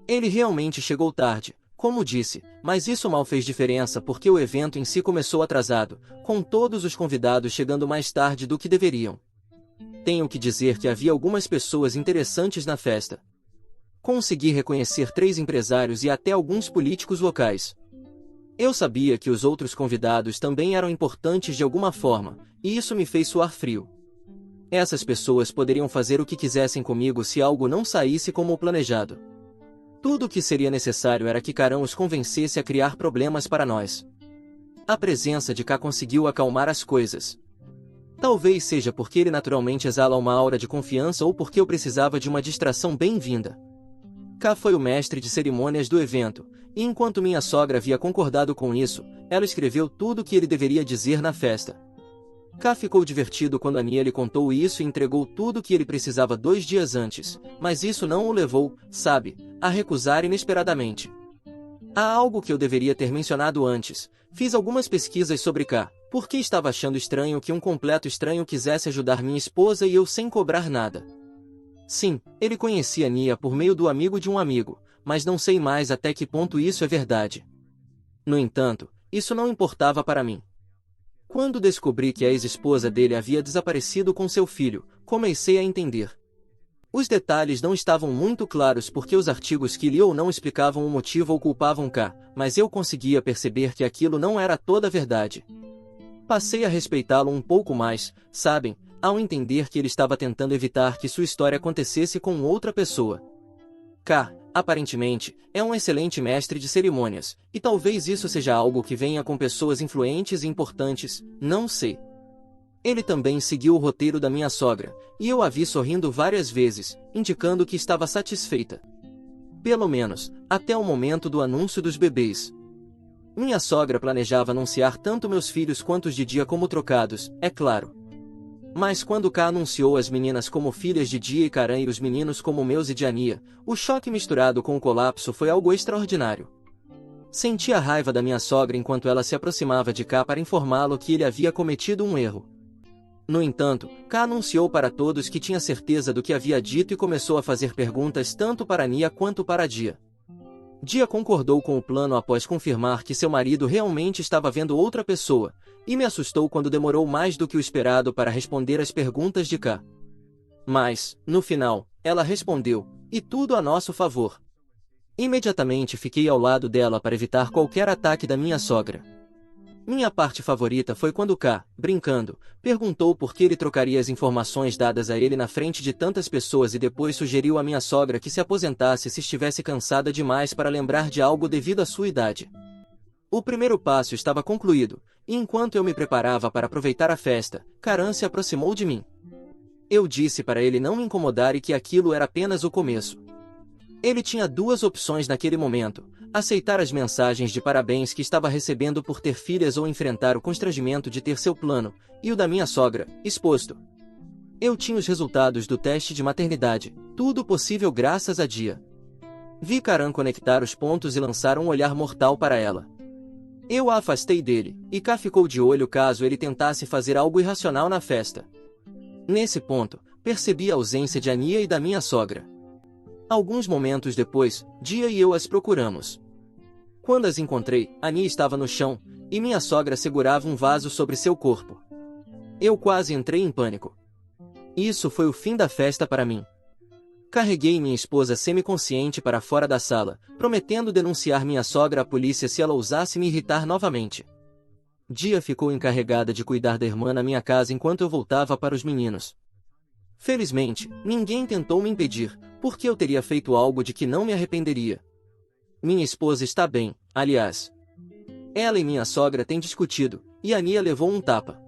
Ele realmente chegou tarde, como disse, mas isso mal fez diferença porque o evento em si começou atrasado, com todos os convidados chegando mais tarde do que deveriam. Tenho que dizer que havia algumas pessoas interessantes na festa. Consegui reconhecer 3 empresários e até alguns políticos locais. Eu sabia que os outros convidados também eram importantes de alguma forma, e isso me fez suar frio. Essas pessoas poderiam fazer o que quisessem comigo se algo não saísse como o planejado. Tudo o que seria necessário era que Karan os convencesse a criar problemas para nós. A presença de Ká conseguiu acalmar as coisas. Talvez seja porque ele naturalmente exala uma aura de confiança ou porque eu precisava de uma distração bem-vinda. Ká foi o mestre de cerimônias do evento, e enquanto minha sogra havia concordado com isso, ela escreveu tudo o que ele deveria dizer na festa. Ká ficou divertido quando Ania lhe contou isso e entregou tudo o que ele precisava 2 dias antes, mas isso não o levou, sabe, a recusar inesperadamente. Há algo que eu deveria ter mencionado antes. Fiz algumas pesquisas sobre Ká, porque estava achando estranho que um completo estranho quisesse ajudar minha esposa e eu sem cobrar nada. Sim, ele conhecia Ania por meio do amigo de um amigo, mas não sei mais até que ponto isso é verdade. No entanto, isso não importava para mim. Quando descobri que a ex-esposa dele havia desaparecido com seu filho, comecei a entender. Os detalhes não estavam muito claros porque os artigos que li ou não explicavam o motivo ou culpavam Ká, mas eu conseguia perceber que aquilo não era toda a verdade. Passei a respeitá-lo um pouco mais, sabem, ao entender que ele estava tentando evitar que sua história acontecesse com outra pessoa. Ká, aparentemente, é um excelente mestre de cerimônias, e talvez isso seja algo que venha com pessoas influentes e importantes, não sei. Ele também seguiu o roteiro da minha sogra, e eu a vi sorrindo várias vezes, indicando que estava satisfeita. Pelo menos, até o momento do anúncio dos bebês. Minha sogra planejava anunciar tanto meus filhos quanto os de Dia como trocados, é claro. Mas quando Ká anunciou as meninas como filhas de Dia e Karan e os meninos como meus e de Ania, o choque misturado com o colapso foi algo extraordinário. Senti a raiva da minha sogra enquanto ela se aproximava de Ká para informá-lo que ele havia cometido um erro. No entanto, Ká anunciou para todos que tinha certeza do que havia dito e começou a fazer perguntas tanto para Ania quanto para Dia. Dia concordou com o plano após confirmar que seu marido realmente estava vendo outra pessoa, e me assustou quando demorou mais do que o esperado para responder às perguntas de Ká. Mas, no final, ela respondeu, e tudo a nosso favor. Imediatamente fiquei ao lado dela para evitar qualquer ataque da minha sogra. Minha parte favorita foi quando Ká, brincando, perguntou por que ele trocaria as informações dadas a ele na frente de tantas pessoas e depois sugeriu à minha sogra que se aposentasse se estivesse cansada demais para lembrar de algo devido à sua idade. O primeiro passo estava concluído, e enquanto eu me preparava para aproveitar a festa, Karan se aproximou de mim. Eu disse para ele não me incomodar e que aquilo era apenas o começo. Ele tinha 2 opções naquele momento: aceitar as mensagens de parabéns que estava recebendo por ter filhas ou enfrentar o constrangimento de ter seu plano, e o da minha sogra, exposto. Eu tinha os resultados do teste de maternidade, tudo possível graças a Dia. Vi Karan conectar os pontos e lançar um olhar mortal para ela. Eu a afastei dele, e Ká ficou de olho caso ele tentasse fazer algo irracional na festa. Nesse ponto, percebi a ausência de Ania e da minha sogra. Alguns momentos depois, Dia e eu as procuramos. Quando as encontrei, Ania estava no chão, e minha sogra segurava um vaso sobre seu corpo. Eu quase entrei em pânico. Isso foi o fim da festa para mim. Carreguei minha esposa semiconsciente para fora da sala, prometendo denunciar minha sogra à polícia se ela ousasse me irritar novamente. Dia ficou encarregada de cuidar da irmã na minha casa enquanto eu voltava para os meninos. Felizmente, ninguém tentou me impedir, porque eu teria feito algo de que não me arrependeria. Minha esposa está bem, aliás. Ela e minha sogra têm discutido, e a Nia levou um tapa.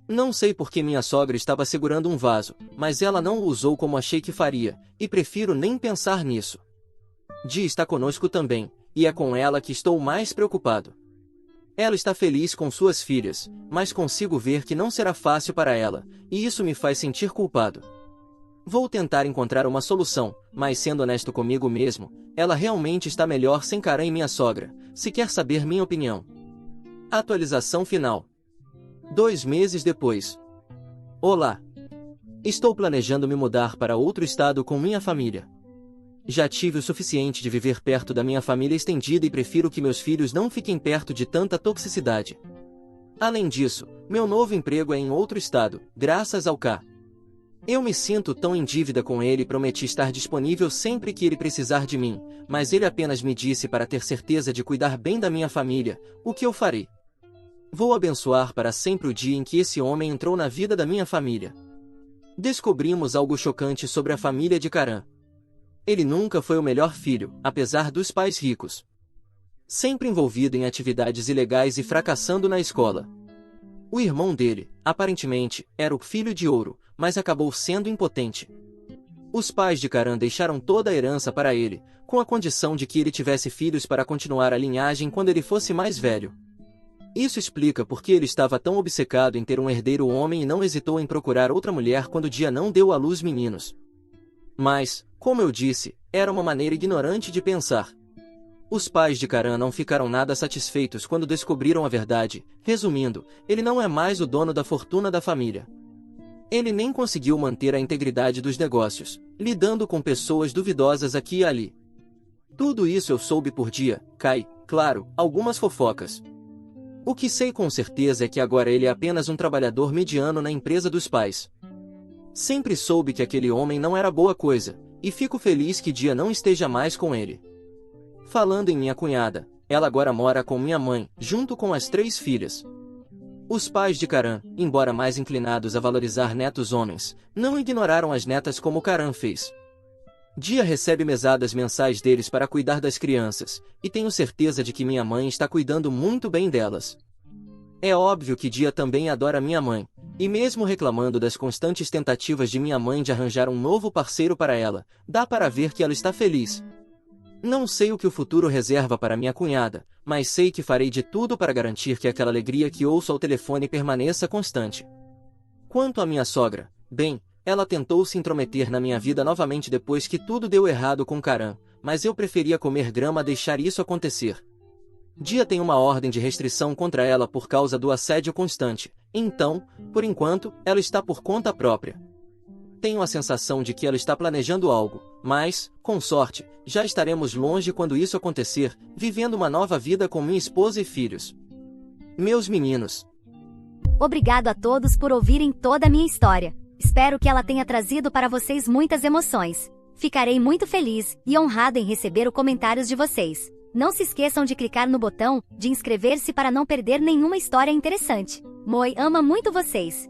Não sei por que minha sogra estava segurando um vaso, mas ela não o usou como achei que faria, e prefiro nem pensar nisso. Di está conosco também, e é com ela que estou mais preocupado. Ela está feliz com suas filhas, mas consigo ver que não será fácil para ela, e isso me faz sentir culpado. Vou tentar encontrar uma solução, mas sendo honesto comigo mesmo, ela realmente está melhor sem Karan e minha sogra, se quer saber minha opinião. Atualização final. 2 meses depois. Olá! Estou planejando me mudar para outro estado com minha família. Já tive o suficiente de viver perto da minha família estendida e prefiro que meus filhos não fiquem perto de tanta toxicidade. Além disso, meu novo emprego é em outro estado, graças ao K. Eu me sinto tão em dívida com ele e prometi estar disponível sempre que ele precisar de mim, mas ele apenas me disse para ter certeza de cuidar bem da minha família, o que eu farei. Vou abençoar para sempre o dia em que esse homem entrou na vida da minha família. Descobrimos algo chocante sobre a família de Karan. Ele nunca foi o melhor filho, apesar dos pais ricos. Sempre envolvido em atividades ilegais e fracassando na escola. O irmão dele, aparentemente, era o filho de ouro, mas acabou sendo impotente. Os pais de Karan deixaram toda a herança para ele, com a condição de que ele tivesse filhos para continuar a linhagem quando ele fosse mais velho. Isso explica por que ele estava tão obcecado em ter um herdeiro homem e não hesitou em procurar outra mulher quando Dia não deu à luz meninos. Mas, como eu disse, era uma maneira ignorante de pensar. Os pais de Karan não ficaram nada satisfeitos quando descobriram a verdade. Resumindo, ele não é mais o dono da fortuna da família. Ele nem conseguiu manter a integridade dos negócios, lidando com pessoas duvidosas aqui e ali. Tudo isso eu soube por Dia, claro, algumas fofocas. O que sei com certeza é que agora ele é apenas um trabalhador mediano na empresa dos pais. Sempre soube que aquele homem não era boa coisa, e fico feliz que Dia não esteja mais com ele. Falando em minha cunhada, ela agora mora com minha mãe, junto com as 3 filhas. Os pais de Karan, embora mais inclinados a valorizar netos homens, não ignoraram as netas como Karan fez. Dia recebe mesadas mensais deles para cuidar das crianças, e tenho certeza de que minha mãe está cuidando muito bem delas. É óbvio que Dia também adora minha mãe, e mesmo reclamando das constantes tentativas de minha mãe de arranjar um novo parceiro para ela, dá para ver que ela está feliz. Não sei o que o futuro reserva para minha cunhada, mas sei que farei de tudo para garantir que aquela alegria que ouço ao telefone permaneça constante. Quanto à minha sogra, bem, ela tentou se intrometer na minha vida novamente depois que tudo deu errado com Karan, mas eu preferia comer grama a deixar isso acontecer. Dia tem uma ordem de restrição contra ela por causa do assédio constante, então, por enquanto, ela está por conta própria. Tenho a sensação de que ela está planejando algo, mas, com sorte, já estaremos longe quando isso acontecer, vivendo uma nova vida com minha esposa e filhos. Meus meninos. Obrigado a todos por ouvirem toda a minha história. Espero que ela tenha trazido para vocês muitas emoções. Ficarei muito feliz e honrado em receber os comentários de vocês. Não se esqueçam de clicar no botão de inscrever-se para não perder nenhuma história interessante. Moi ama muito vocês.